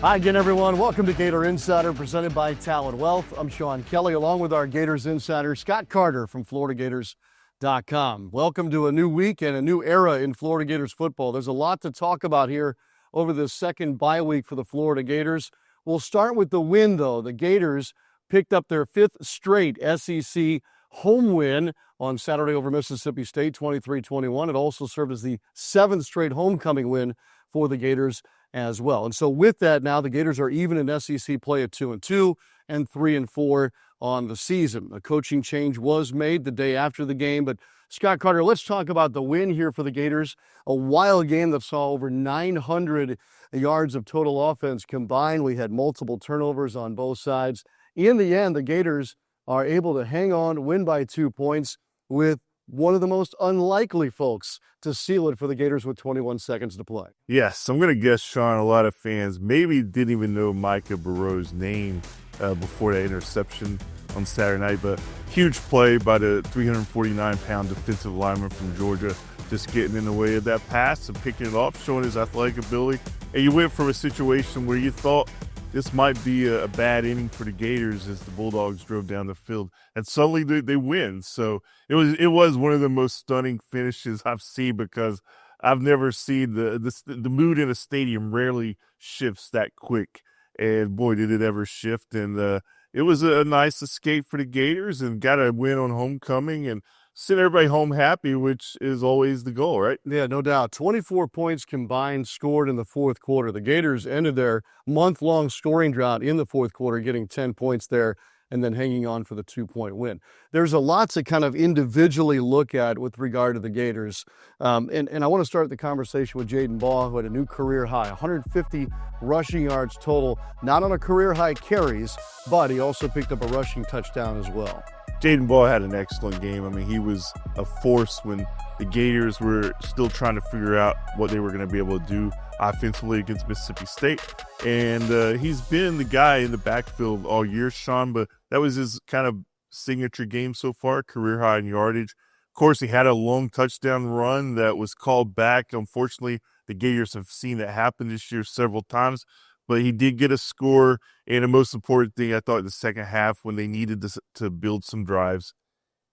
Hi again, everyone. Welcome to Gator Insider, presented by Talon Wealth. I'm Sean Kelley, along with our Gators insider, Scott Carter from FloridaGators.com. Welcome to a new week and a new era in Florida Gators football. There's a lot to talk about here over this second bye week for the Florida Gators. We'll start with the win, though. The Gators picked up their fifth straight SEC home win on Saturday over Mississippi State, 23-21. It also served as the seventh straight homecoming win for the Gators as well. And so with that, now the Gators are even in SEC play at 2-2 and 3-4 on the season. A coaching change was made the day after the game, but Scott Carter, let's talk about the win here for the Gators. A wild game that saw over 900 yards of total offense combined. We had multiple turnovers on both sides. In the end, the Gators are able to hang on, win by 2 points with one of the most unlikely folks to seal it for the Gators with 21 seconds to play. Yes, I'm going to guess, Sean, a lot of fans maybe didn't even know Micah Burrow's name before that interception on Saturday night, but huge play by the 349-pound defensive lineman from Georgia, just getting in the way of that pass and picking it off, showing his athletic ability. And you went from a situation where you thought this might be a bad inning for the Gators as the Bulldogs drove down the field, and suddenly they win. So it was one of the most stunning finishes I've seen, because I've never seen the mood in a stadium rarely shifts that quick, and boy, did it ever shift. And it was a nice escape for the Gators and got a win on homecoming and send everybody home happy, which is always the goal, right? Yeah, no doubt. 24 points combined scored in the fourth quarter. The Gators ended their month-long scoring drought in the fourth quarter, getting 10 points there and then hanging on for the 2-point win. There's a lot to kind of individually look at with regard to the Gators. And I want to start the conversation with Jaden Baugh, who had a new career high, 150 rushing yards total, not on a career high carries, but he also picked up a rushing touchdown as well. Jaden Baugh had an excellent game. I mean, he was a force when the Gators were still trying to figure out what they were going to be able to do offensively against Mississippi State. And he's been the guy in the backfield all year, Sean, but that was his kind of signature game so far, career high in yardage. Of course, he had a long touchdown run that was called back. Unfortunately, the Gators have seen that happen this year several times. But he did get a score, and the most important thing, I thought, in the second half, when they needed to build some drives,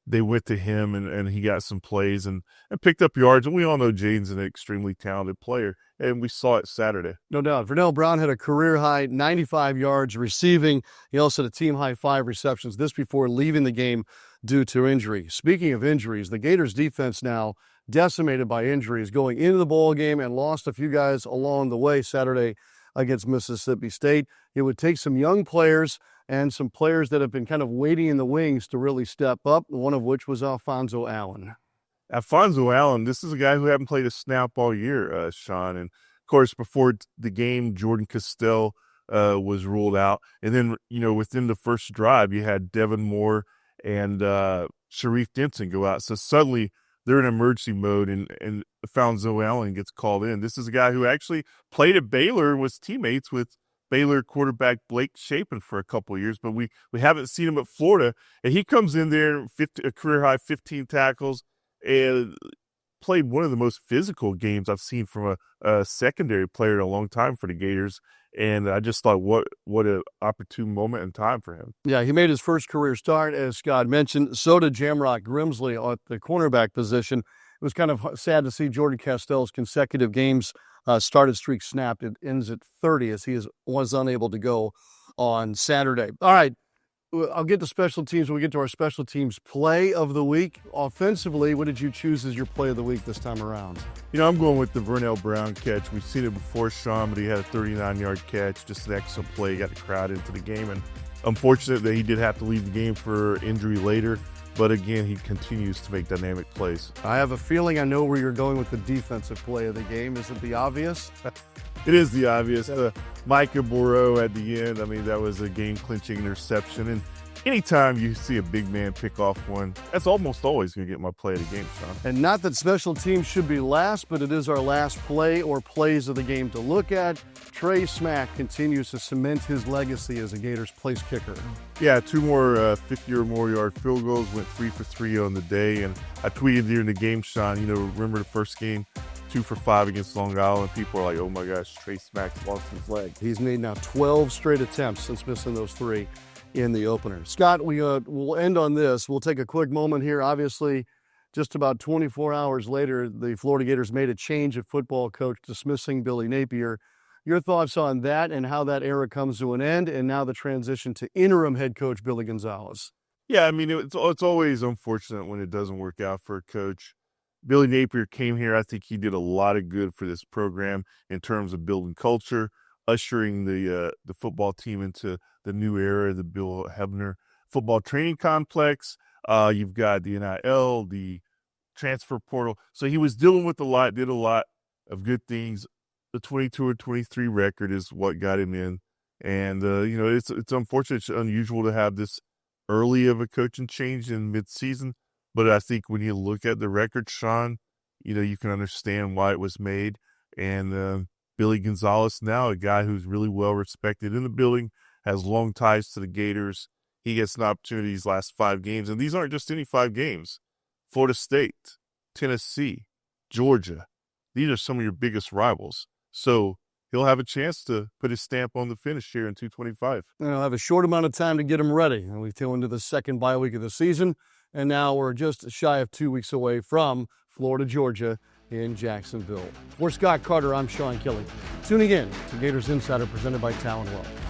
they went to him, and he got some plays and picked up yards. And we all know Jaden's an extremely talented player, and we saw it Saturday. No doubt. Vernell Brown had a career-high 95 yards receiving. He also had a team-high 5 receptions, this before leaving the game due to injury. Speaking of injuries, the Gators' defense now decimated by injuries, going into the ball game and lost a few guys along the way Saturday against Mississippi State. It would take some young players and some players that have been kind of waiting in the wings to really step up, one of which was Alphonso Allen. Alphonso Allen, this is a guy who hadn't played a snap all year, Sean. And, of course, before the game, Jordan Castell was ruled out. And then, within the first drive, you had Devin Moore and Sharif Denson go out. So suddenly they're in emergency mode, and Alphonso Allen gets called in. This is a guy who actually played at Baylor, was teammates with Baylor quarterback Blake Shapen for a couple of years, but we haven't seen him at Florida. And he comes in there, a career-high 15 tackles, and played one of the most physical games I've seen from a secondary player in a long time for the Gators. And I just thought, what an opportune moment in time for him. Yeah, he made his first career start, as Scott mentioned. So did Jamrock Grimsley at the cornerback position. It was kind of sad to see Jordan Castell's consecutive games started streak snapped. It ends at 30 as he was unable to go on Saturday. All right, I'll get to special teams when we get to our special teams play of the week. Offensively, what did you choose as your play of the week this time around? I'm going with the Vernell Brown catch. We've seen it before, Sean, but he had a 39-yard catch, just an excellent play, got the crowd into the game. And unfortunate that he did have to leave the game for injury later. But again, he continues to make dynamic plays. I have a feeling I know where you're going with the defensive play of the game. Is it the obvious? It is the obvious. Micah Burrow at the end, that was a game-clinching interception. And anytime you see a big man pick off one, that's almost always going to get my play of the game, Sean. And not that special teams should be last, but it is our last play or plays of the game to look at. Trey Smack continues to cement his legacy as a Gators place kicker. Yeah, 2 more 50 or more yard field goals, went 3 for 3 on the day. And I tweeted during the game, Sean, remember the first game, 2 for 5 against Long Island. People are like, oh my gosh, Trace Mack lost his leg. He's made now 12 straight attempts since missing those 3 in the opener. Scott, we'll end on this. We'll take a quick moment here. Obviously, just about 24 hours later, the Florida Gators made a change of football coach, dismissing Billy Napier. Your thoughts on that and how that era comes to an end, and now the transition to interim head coach Billy Gonzalez? Yeah, I mean, it's always unfortunate when it doesn't work out for a coach. Billy Napier came here. I think he did a lot of good for this program in terms of building culture, ushering the football team into the new era, the Bill Hebner football training complex. You've got the NIL, the transfer portal. So he was dealing with a lot, did a lot of good things. The 22-23 record is what got him in. And, it's unfortunate. It's unusual to have this early of a coaching change in midseason. But I think when you look at the record, Sean, you can understand why it was made. And Billy Gonzalez now, a guy who's really well respected in the building, has long ties to the Gators. He gets an opportunity these last 5 games. And these aren't just any 5 games. Florida State, Tennessee, Georgia. These are some of your biggest rivals. So he'll have a chance to put his stamp on the finish here in 225. And he'll have a short amount of time to get him ready. And we tail into the second bye week of the season. And now we're just shy of 2 weeks away from Florida, Georgia in Jacksonville. For Scott Carter, I'm Sean Kelley. Tuning in to Gators Insider presented by Talon Wealth.